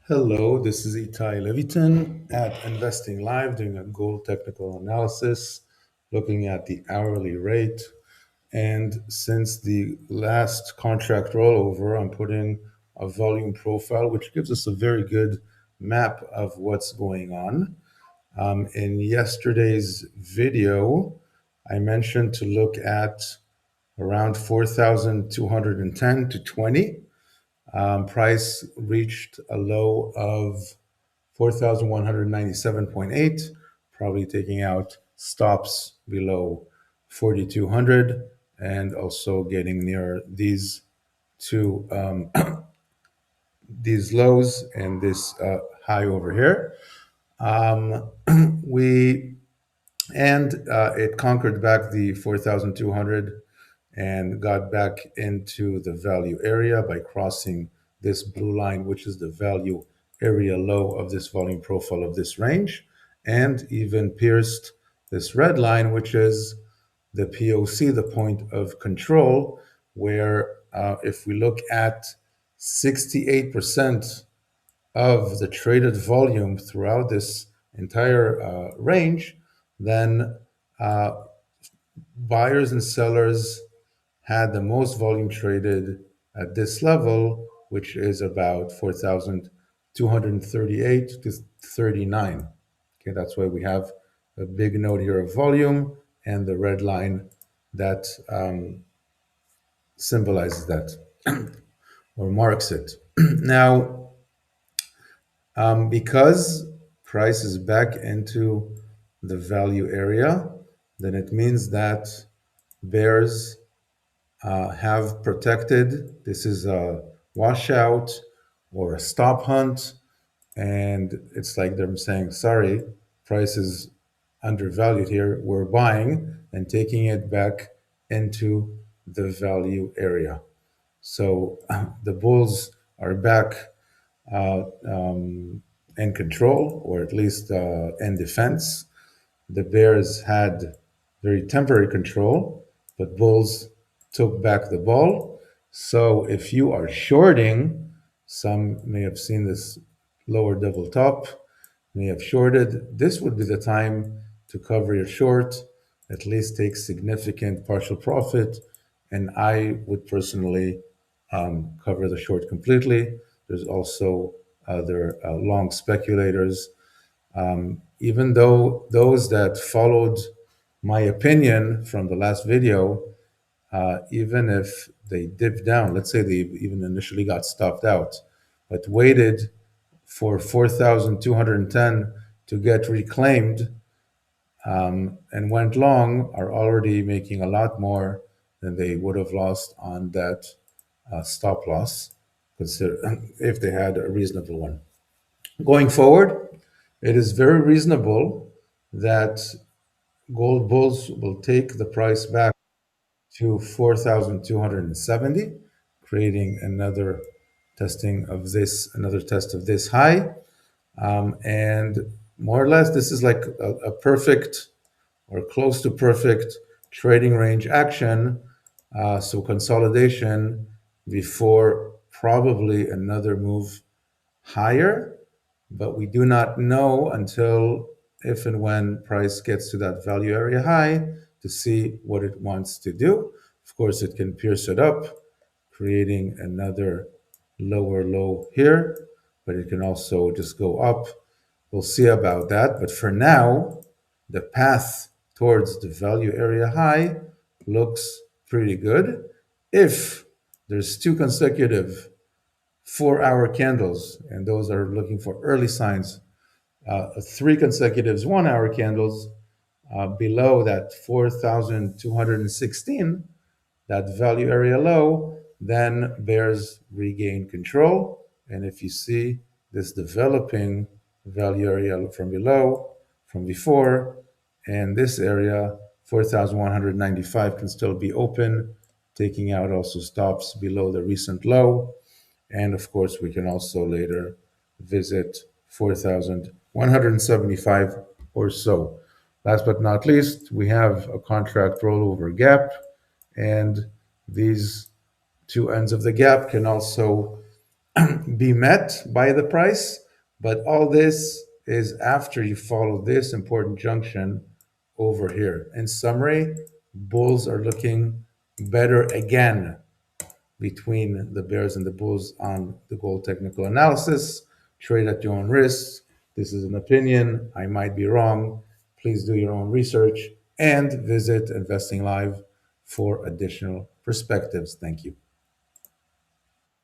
Hello, this is Itai Leviton at Investing Live doing a gold technical analysis, looking at the hourly rate. And since the last contract rollover, I'm putting a volume profile, which gives us a very good map of what's going on. In yesterday's video, I mentioned to look at around 4,210 to 20. Price reached a low of 4,197.8, probably taking out stops below 4,200 and also getting near these two these lows and this high over here. Um, we it conquered back the 4,200 and got back into the value area by crossing this blue line, which is the value area low of this volume profile of this range, and even pierced this red line, which is the POC, the point of control, where if we look at 68% of the traded volume throughout this entire range, then uh, buyers and sellers had the most volume traded at this level, which is about 4,238 to 39. Okay, that's why we have a big note here of volume and the red line that symbolizes that or marks it. Now, because price is back into the value area, then it means that bears have protected. This is a washout or a stop hunt. And it's like they're saying, sorry, price is undervalued here. We're buying and taking it back into the value area. So the bulls are back in control, or at least in defense. The bears had very temporary control, but bulls took back the ball. So if you are shorting, some may have seen this lower double top, may have shorted. This would be the time to cover your short, at least take significant partial profit. And I would personally cover the short completely. There's also other long speculators. Even though those that followed my opinion from the last video, even if they dipped down, let's say they even initially got stopped out, but waited for 4,210 to get reclaimed and went long, are already making a lot more than they would have lost on that stop loss, if they had a reasonable one. Going forward, it is very reasonable that gold bulls will take the price back to 4,270, creating another another test of this high. And more or less, this is like a perfect or close to perfect trading range action. So consolidation before probably another move higher, but we do not know until if and when price gets to that value area high to see what it wants to do. Of course, it can pierce it up, creating another lower low here, but it can also just go up. We'll see about that. But for now, the path towards the value area high looks pretty good. If there's two consecutive 4-hour candles, and those are looking for early signs, three consecutives 1-hour candles below that 4,216, that value area low, then bears regain control. And if you see this developing value area from below, from before, and this area, 4,195 can still be open, taking out also stops below the recent low. And of course, we can also later visit 4,175 or so. Last but not least, we have a contract rollover gap, and these two ends of the gap can also be met by the price, but all this is after you follow this important junction over here. In summary, bulls are looking better again between the bears and the bulls on the gold technical analysis. Trade at your own risk. This is an opinion. I might be wrong. Please do your own research and visit Investing Live for additional perspectives. Thank you.